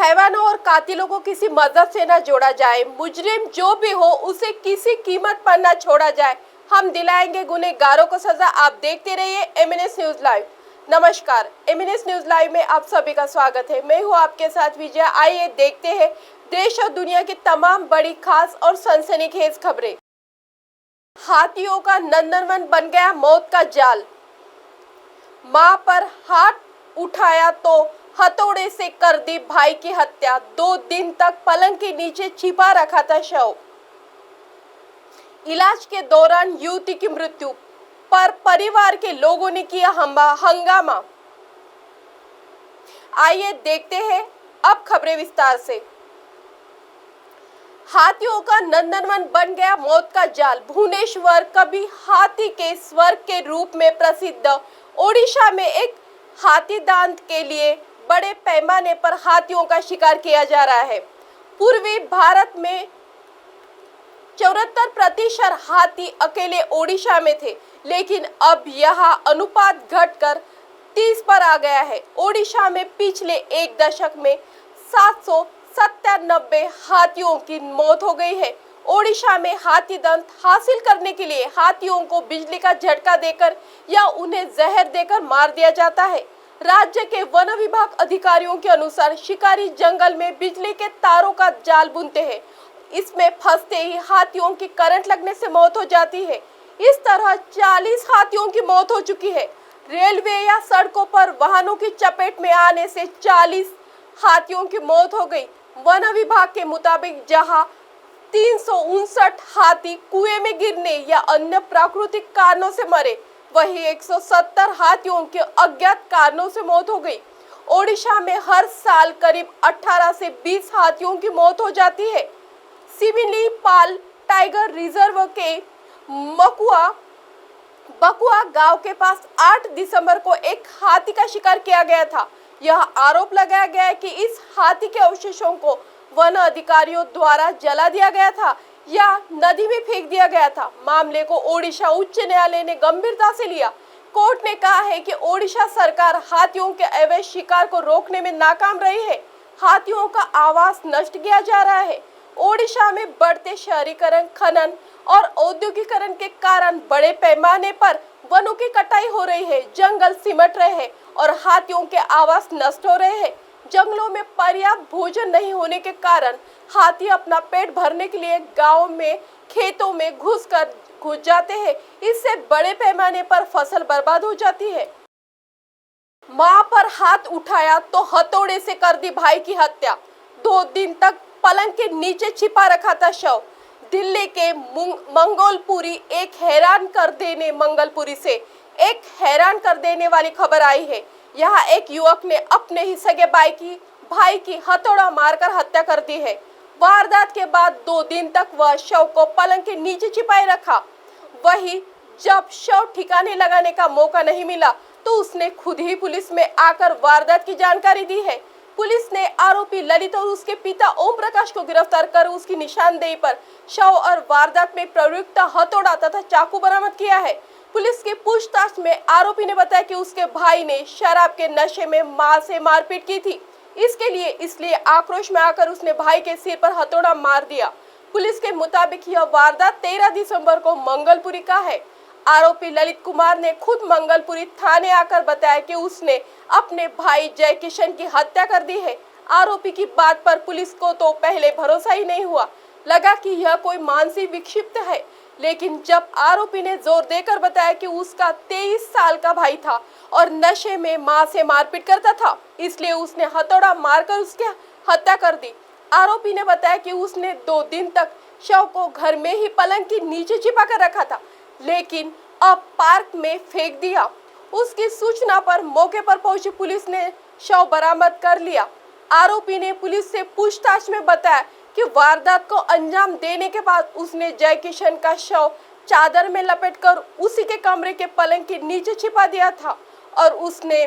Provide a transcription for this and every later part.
हैवानों और कातिलों को किसी मजहब से न जोड़ा जाए। मुजरिम जो भी हो उसे किसी कीमत पर न छोड़ा जाए। हम दिलाएंगे गुनहगारों को सजा। आप देखते रहिए एमएनएस न्यूज लाइव। नमस्कार, एमएनएस न्यूज लाइव में आप सभी का स्वागत है। मैं हूं आपके साथ विजय। आइए देखते हैं देश और दुनिया की तमाम बड़ी, खास और सनसनीखेज खबरें। हाथियों का नंदनवन बन गया मौत का जाल। मां पर हाथ उठाया तो हथौड़े से कर दी भाई की हत्या। 2 दिन तक पलंग के नीचे छिपा रखा था शव। इलाज के दौरान युवती की मृत्यु पर परिवार के लोगों ने किया हंगामा। आइए देखते हैं अब खबरें विस्तार से। हाथियों का नंदनवन बन गया मौत का जाल। भुवनेश्वर कभी हाथी के स्वर्ग के रूप में प्रसिद्ध ओडिशा में एक हाथी दांत के लिए बड़े पैमाने पर हाथियों का शिकार किया जा रहा है। पूर्वी भारत में 74% हाथी अकेले ओडिशा में थे, लेकिन अब यह अनुपात घटकर 30 पर आ गया है। ओडिशा में पिछले एक दशक में 797 हाथियों की मौत हो गई है। ओडिशा में हाथी दांत हासिल करने के लिए हाथियों को बिजली का झटका देकर या उन्हें जहर देकर मार दिया जाता है। राज्य के वन विभाग अधिकारियों के अनुसार शिकारी जंगल में बिजली के तारों का जाल बुनते हैं। इसमें फंसते ही हाथियों की करंट लगने से मौत हो जाती है। इस तरह 40 हाथियों की मौत हो चुकी है। रेलवे या सड़कों पर वाहनों की चपेट में आने से 40 हाथियों की मौत हो गई। वन विभाग के मुताबिक जहां 359 हाथी कुएं में गिरने या अन्य प्राकृतिक कारणों से मरे, वहीं 170 हाथियों के अज्ञात कारणों से मौत हो गई। ओडिशा में हर साल करीब 18 से 20 हाथियों की मौत हो जाती है। सिमिलीपाल टाइगर रिजर्व के बकुआ गांव के पास 8 दिसंबर को एक हाथी का शिकार किया गया था। यह आरोप लगाया गया है कि इस हाथी के अवशेषों को वन अधिकारियों द्वारा जला दिया गया था या नदी में फेंक दिया गया था। मामले को ओडिशा उच्च न्यायालय ने गंभीरता से लिया। कोर्ट ने कहा है कि ओडिशा सरकार हाथियों के अवैध शिकार को रोकने में नाकाम रही है। हाथियों का आवास नष्ट किया जा रहा है। ओडिशा में बढ़ते शहरीकरण, खनन और औद्योगिकरण के कारण बड़े पैमाने पर वनों की कटाई हो रही है। जंगल सिमट रहे हैं और हाथियों के आवास नष्ट हो रहे हैं। जंगलों में पर्याप्त भोजन नहीं होने के कारण हाथी अपना पेट भरने के लिए गांव में खेतों में घुस जाते हैं। इससे बड़े पैमाने पर फसल बर्बाद हो जाती है। मां पर हाथ उठाया तो हथौड़े से कर दी भाई की हत्या। 2 दिन तक पलंग के नीचे छिपा रखा था शव। दिल्ली के मंगोलपुरी से एक हैरान कर देने वाली खबर आई है। यहाँ एक युवक ने अपने ही सगे भाई की हथौड़ा मारकर हत्या कर दी है। वारदात के बाद 2 दिन तक वह शव को पलंग के नीचे छिपाए रखा। वही जब शव ठिकाने लगाने का मौका नहीं मिला तो उसने खुद ही पुलिस में आकर वारदात की जानकारी दी है। पुलिस ने आरोपी ललित और उसके पिता ओम प्रकाश को गिरफ्तार कर उसकी निशानदेही पर शव और वारदात में प्रयुक्त हथौड़ा तथा चाकू बरामद किया है। पुलिस की पूछताछ में आरोपी ने बताया कि उसके भाई ने शराब के नशे में मां से मारपीट की थी। इसलिए आक्रोश में आकर उसने भाई के सिर पर हथौड़ा मार दिया। पुलिस के मुताबिक यह वारदात 13 दिसंबर को मंगलपुरी का है। आरोपी ललित कुमार ने खुद मंगलपुरी थाने आकर बताया कि उसने अपने भाई जय किशन की हत्या कर दी है। आरोपी की बात पर पुलिस को तो पहले भरोसा ही नहीं हुआ, लगा कि यह कोई मानसिक विक्षिप्त है। लेकिन जब आरोपी ने जोर देकर बताया कि उसका 23 साल का भाई था और नशे में मां से मारपीट करता था, इसलिए उसने हथौड़ा मारकर उसकी हत्या कर दी। आरोपी ने बताया कि उसने 2 दिन तक शव को घर में ही पलंग के नीचे छिपा कर रखा था, लेकिन अब पार्क में फेंक दिया। उसकी सूचना पर मौके पर पहुंची पुलिस ने शव बरामद कर लिया। आरोपी ने पुलिस से पूछताछ में बताया कि वारदात को अंजाम देने के बाद उसने जय किशन का शव चादर में लपेटकर उसी के कमरे के पलंग के नीचे छिपा दिया था और उसने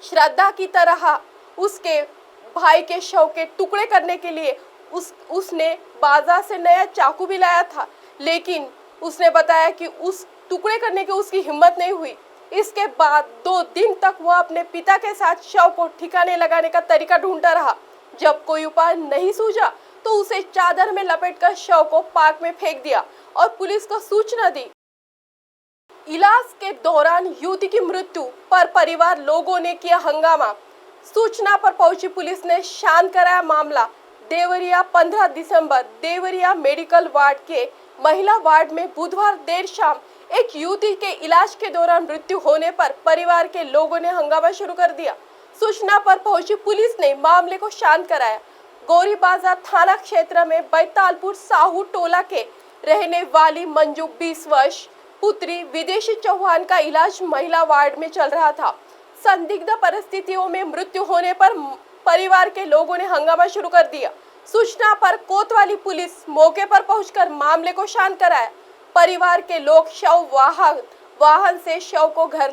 श्रद्धा की तरह उसके भाई के शव के टुकड़े करने के लिए उसने बाजार से नया चाकू भी लाया था, लेकिन उसने बताया कि उस टुकड़े करने की उसकी हिम्मत नहीं हुई। इसके बाद 2 दिन तक वह अपने पिता के साथ शव को ठिकाने लगाने का तरीका ढूंढता रहा। जब कोई उपाय नहीं सूझा तो उसे चादर में लपेटकर शव को पार्क में फेंक दिया और पुलिस को सूचना दी। इलाज के दौरान युवती की मृत्यु पर परिवार लोगों ने किया हंगामा। सूचना पर पहुंची पुलिस ने शांत कराया मामला। देवरिया 15 दिसंबर देवरिया मेडिकल वार्ड के महिला वार्ड में बुधवार देर शाम एक युवती के इलाज के दौरान मृत्यु होने पर परिवार के लोगों ने हंगामा शुरू कर दिया। सूचना पर पहुंची पुलिस ने मामले को शांत कराया। गौरी बाजार थाना क्षेत्र में बैतालपुर साहू टोला के रहने वाली मंजू 20 वर्ष पुत्री विदेशी चौहान का इलाज महिला वार्ड में चल रहा था। संदिग्ध परिस्थितियों में मृत्यु होने पर परिवार के लोगों ने हंगामा शुरू कर दिया। सूचना पर कोतवाली पुलिस मौके पर पहुंचकर मामले को शांत कराया। परिवार के लोग शव वाहन से शव को घर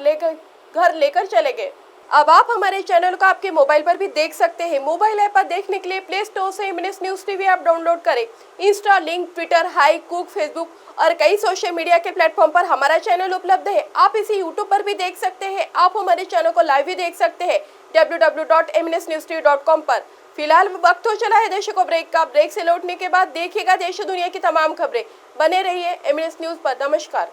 लेकर चले गए। अब आप हमारे चैनल को आपके मोबाइल पर भी देख सकते हैं। मोबाइल ऐप पर देखने के लिए प्ले स्टोर से MNS news TV app download करें। इंस्टा, लिंक, ट्विटर, हाई, कुक, फेसबुक और कई सोशल मीडिया के प्लेटफॉर्म पर हमारा चैनल उपलब्ध है। आप इसे यूट्यूब पर भी देख सकते हैं। आप हमारे चैनल को लाइव भी देख सकते हैं www.mnsnewstv.com पर। फिलहाल वक्त हो चला है दर्शकों ब्रेक का। ब्रेक से लौटने के बाद देखिएगा देश और दुनिया की तमाम खबरें। बने रहिए एमएनएस न्यूज पर। नमस्कार।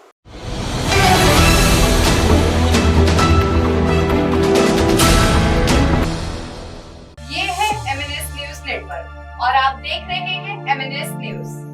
ये है एमएनएस न्यूज नेटवर्क और आप देख रहे हैं एमएनएस न्यूज।